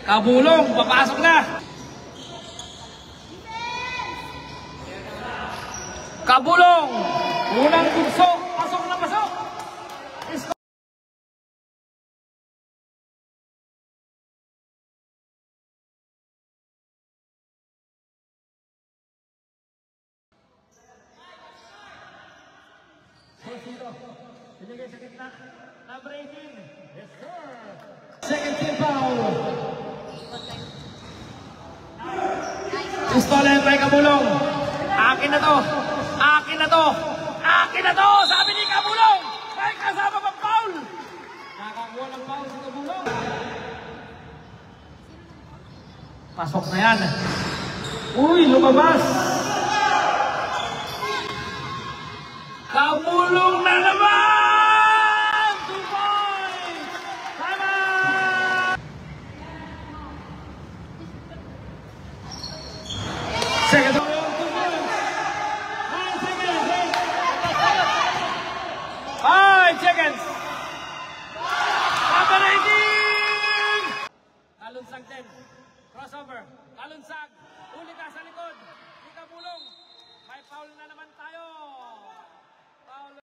Kabulong, papasok na. Kabulong, unang tukso, pasok na pasok. Binigay sa gitna, number 18. Yes, sir. Second team foul. Pistolen by Kabulong. Akin na to. Akin na to. Akin na to. Sabi ni Kabulong. May kasama pang foul. Nakakuha ng foul si Kabulong. Pasok na yan. Uy, lumabas. Kabulong na naman! 2 points! Tama! Second one, 2 points! 5 seconds! 5 seconds! Number 18! Kalunsag 10. Crossover. Kalunsag. Ulit ka sa likod. Di Kabulong. May foul na naman tayo.